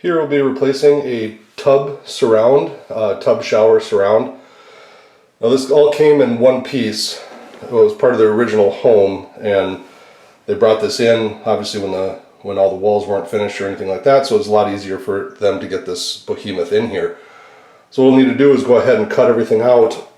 Here we'll be replacing a tub surround, tub shower surround. Now this all came in one piece. It was part of the original home, and they brought this in obviously when all the walls weren't finished or anything like that, so it was a lot easier for them to get this behemoth in here. So what we'll need to do is go ahead and cut everything out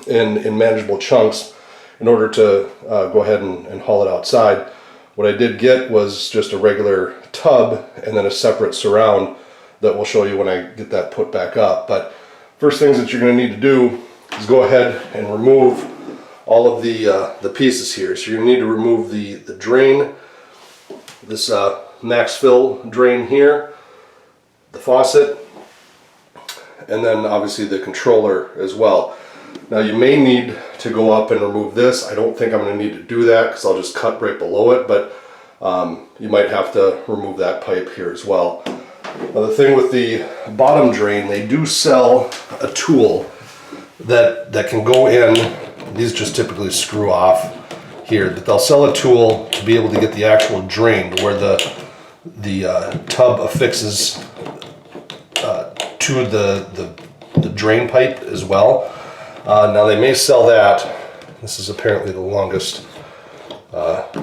in manageable chunks in order to go ahead and haul it outside. What I did get was just a regular tub and then a separate surround that we'll show you when I get that put back up. But first things that you're going to need to do is go ahead and remove all of the pieces here. So you're going to need to remove the drain, this max fill drain here, the faucet, and then obviously the controller as well. Now you may need to go up and remove this. I don't think I'm going to need to do that because I'll just cut right below it, but you might have to remove that pipe here as well. Now the thing with the bottom drain, they do sell a tool that can go in. These just typically screw off here, but they'll sell a tool to be able to get the actual drain where the tub affixes to the drain pipe as well. Now they may sell that. This is apparently the longest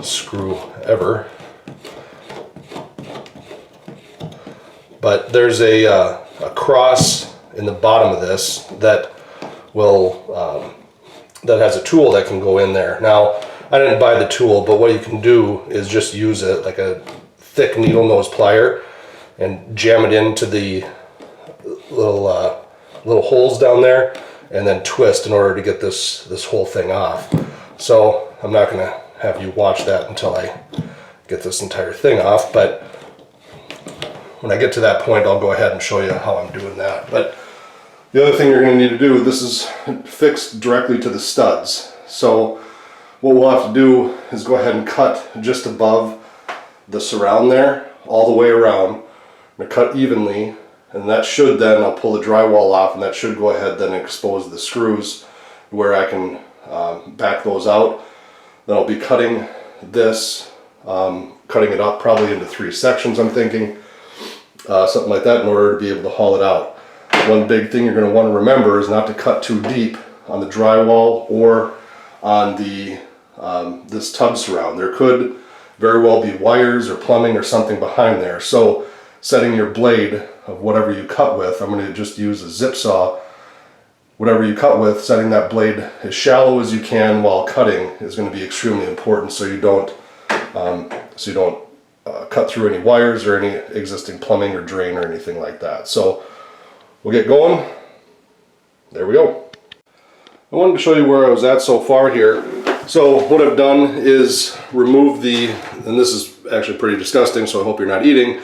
screw ever. But there's a cross in the bottom of this that will that has a tool that can go in there. Now I didn't buy the tool, but what you can do is just use it like a thick needle nose plier and jam it into the little holes down there, and then twist in order to get this whole thing off. So I'm not going to have you watch that until I get this entire thing off, but when I get to that point I'll go ahead and show you how I'm doing that. But the other thing you're going to need to do, this is fixed directly to the studs. So what we'll have to do is go ahead and cut just above the surround there all the way around. I'm going to cut evenly, and that should then, I'll pull the drywall off, and that should go ahead then expose the screws where I can back those out. Then I'll be cutting this, cutting it up probably into 3 sections, I'm thinking, something like that, in order to be able to haul it out. One big thing you're going to want to remember is not to cut too deep on the drywall or on the this tub surround. There could very well be wires or plumbing or something behind there. So setting your blade of whatever you cut with, I'm going to just use a zip saw. Whatever you cut with, setting that blade as shallow as you can while cutting is going to be extremely important, so you don't cut through any wires or any existing plumbing or drain or anything like that. So we'll get going. There we go. I wanted to show you where I was at so far here. So what I've done is remove and this is actually pretty disgusting, so I hope you're not eating,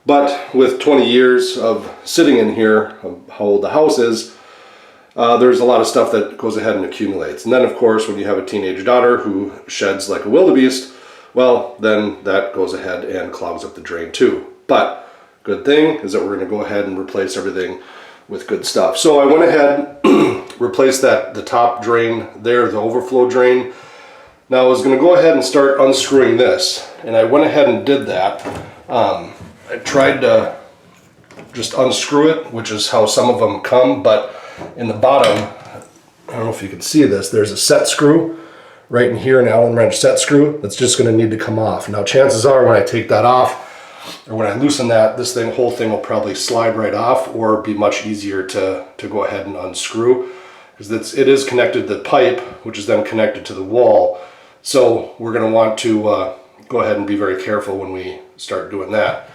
but with 20 years of sitting in here, of how old the house is, there's a lot of stuff that goes ahead and accumulates. And then of course, when you have a teenage daughter who sheds like a wildebeest, well, then that goes ahead and clogs up the drain too. But good thing is that we're going to go ahead and replace everything with good stuff. So I went ahead, replaced the top drain there, the overflow drain. Now I was going to go ahead and start unscrewing this, and I went ahead and did that. I tried to just unscrew it, which is how some of them come, but in the bottom, I don't know if you can see this, there's a set screw right in here, an Allen wrench set screw that's just going to need to come off. Now chances are when I take that off, or when I loosen that, this whole thing will probably slide right off, or be much easier to go ahead and unscrew, because it is connected to the pipe, which is then connected to the wall. So we're going to want to go ahead and be very careful when we start doing that.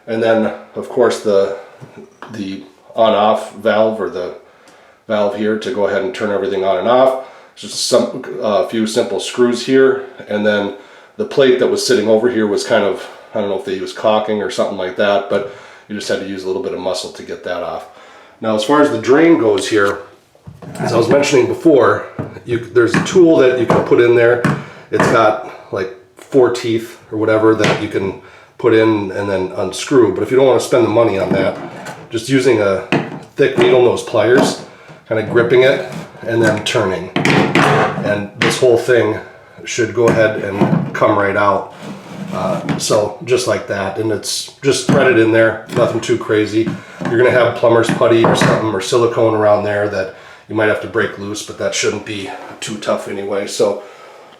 And then of course the on-off valve, or the valve here to go ahead and turn everything on and off. Just a few simple screws here, and then the plate that was sitting over here was kind of, I don't know if they used caulking or something like that, but you just had to use a little bit of muscle to get that off. Now as far as the drain goes here, as I was mentioning before, there's a tool that you can put in there. It's got like 4 teeth or whatever that you can put in and then unscrew. But if you don't want to spend the money on that, just using a thick needle nose pliers, kind of gripping it and then turning. And this whole thing should go ahead and come right out. So just like that, and it's just threaded in there, nothing too crazy. You're gonna have plumber's putty or something or silicone around there that you might have to break loose, but that shouldn't be too tough anyway. So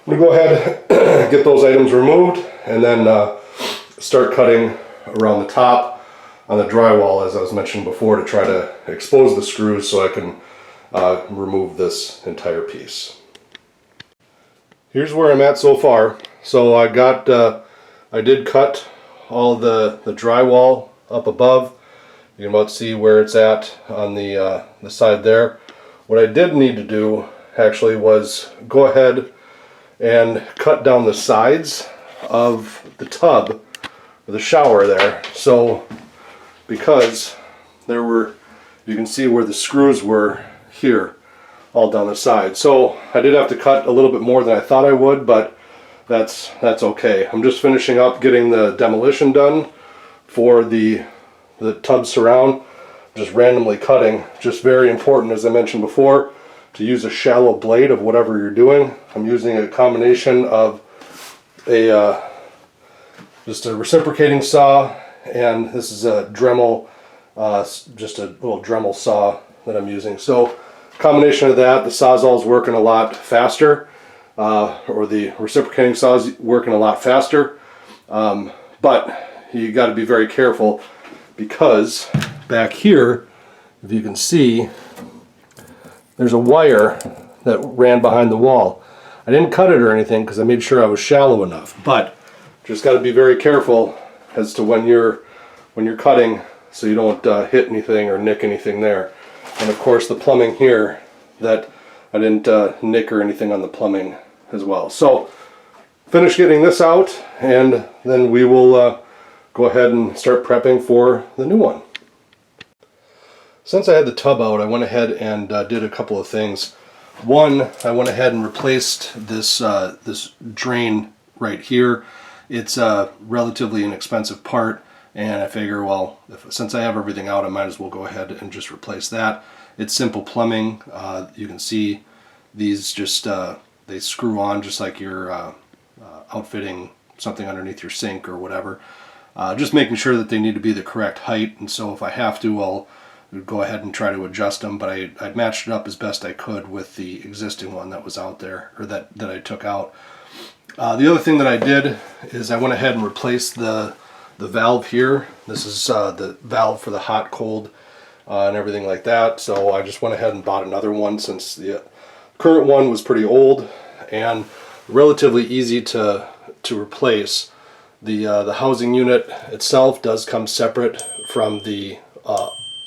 I'm gonna go ahead, get those items removed, and then start cutting around the top on the drywall, as I was mentioning before, to try to expose the screws so I can remove this entire piece. Here's where I'm at so far. So I did cut all the drywall up above. You can about see where it's at on the side there. What I did need to do actually was go ahead and cut down the sides of the tub, or the shower there. So because there were, you can see where the screws were here, all down the side. So I did have to cut a little bit more than I thought I would, but that's okay. I'm just finishing up getting the demolition done for the tub surround. Just randomly cutting. Just very important, as I mentioned before, to use a shallow blade of whatever you're doing. I'm using a combination of just a reciprocating saw, and this is a Dremel, just a little Dremel saw that I'm using. So combination of that, the Sawzall is working a lot faster, or the reciprocating saw is working a lot faster, but you got to be very careful, because back here, if you can see, there's a wire that ran behind the wall. I didn't cut it or anything because I made sure I was shallow enough, but just got to be very careful as to when you're cutting, so you don't hit anything or nick anything there. And of course the plumbing here, that I didn't nick or anything on the plumbing as well. So finish getting this out, and then we will go ahead and start prepping for the new one. Since I had the tub out, I went ahead and did a couple of things. One, I went ahead and replaced this this drain right here. It's a relatively inexpensive part, and I figure, well, since I have everything out, I might as well go ahead and just replace that. It's simple plumbing. You can see these just they screw on just like you're outfitting something underneath your sink or whatever. Just making sure that they need to be the correct height, and so if I have to, I'll go ahead and try to adjust them, but I matched it up as best I could with the existing one that was out there, or that I took out. The other thing that I did is I went ahead and replaced the valve here. This is the valve for the hot, cold, and everything like that. So I just went ahead and bought another one, since the current one was pretty old and relatively easy to replace. The housing unit itself does come separate from the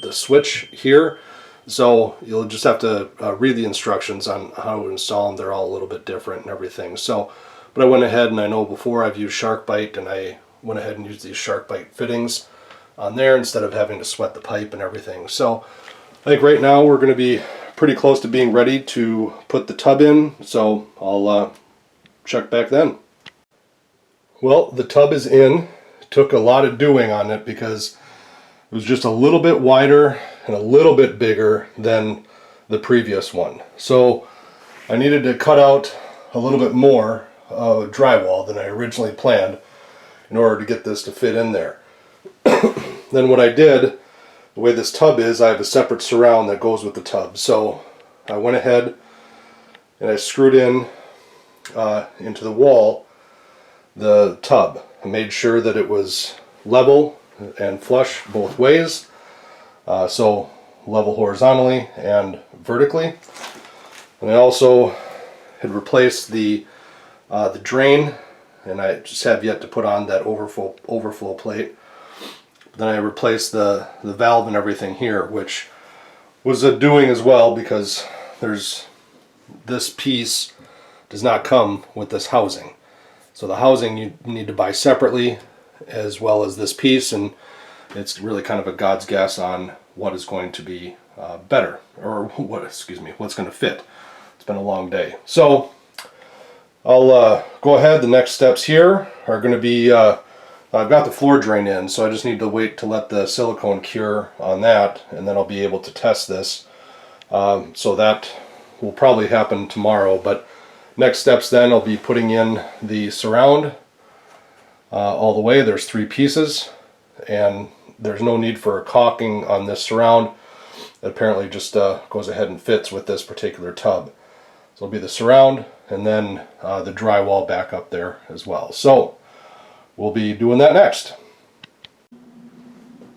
switch here, so you'll just have to read the instructions on how to install them. They're all a little bit different and everything. So, but I went ahead, and I know before I've used SharkBite, and I went ahead and used these SharkBite fittings on there instead of having to sweat the pipe and everything. So I think right now we're going to be pretty close to being ready to put the tub in, so I'll check back then. Well, the tub is in. It took a lot of doing on it because it was just a little bit wider and a little bit bigger than the previous one. So I needed to cut out a little bit more drywall than I originally planned in order to get this to fit in there. Then what I did, the way this tub is, I have a separate surround that goes with the tub. So I went ahead and I screwed in into the wall the tub. I made sure that it was level and flush both ways, so level horizontally and vertically. And I also had replaced the drain, and I just have yet to put on that overflow plate. Then I replaced the valve and everything here, which was a doing as well, because this piece does not come with this housing. So the housing you need to buy separately, as well as this piece, and it's really kind of a God's guess on what is going to be better, or what's going to fit. It's been a long day. So I'll go ahead. The next steps here are going to be, I've got the floor drain in, so I just need to wait to let the silicone cure on that, and then I'll be able to test this. So that will probably happen tomorrow, but next steps then I'll be putting in the surround all the way. There's 3 pieces, and there's no need for caulking on this surround. It apparently just goes ahead and fits with this particular tub. So it'll be the surround and then the drywall back up there as well. So we'll be doing that next.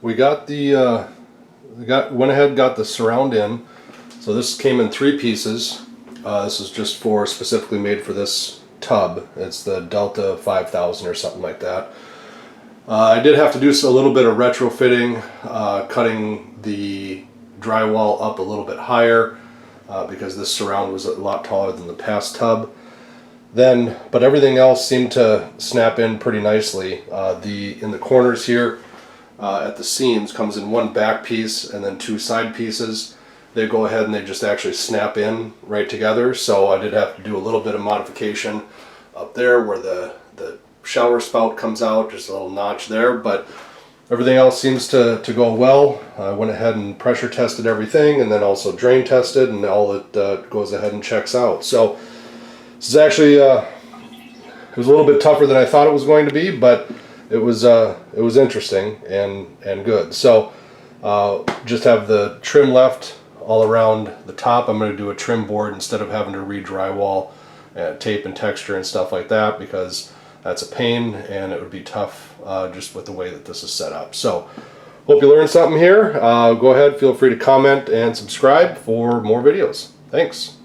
We got the went ahead, got the surround in. So this came in 3 pieces. This is just specifically made for this tub. It's the Delta 5000 or something like that. I did have to do a little bit of retrofitting, cutting the drywall up a little bit higher because this surround was a lot taller than the past tub. But everything else seemed to snap in pretty nicely. In the corners here at the seams comes in 1 back piece and then 2 side pieces. They go ahead and they just actually snap in right together. So I did have to do a little bit of modification up there where the shower spout comes out, just a little notch there, but everything else seems to go well. I went ahead and pressure tested everything and then also drain tested, and all it goes ahead and checks out. So this is actually it was a little bit tougher than I thought it was going to be, but it was interesting and good. So just have the trim left all around the top. I'm going to do a trim board instead of having to re-drywall tape and texture and stuff like that, because that's a pain and it would be tough just with the way that this is set up. So hope you learned something here. Go ahead, feel free to comment and subscribe for more videos. Thanks.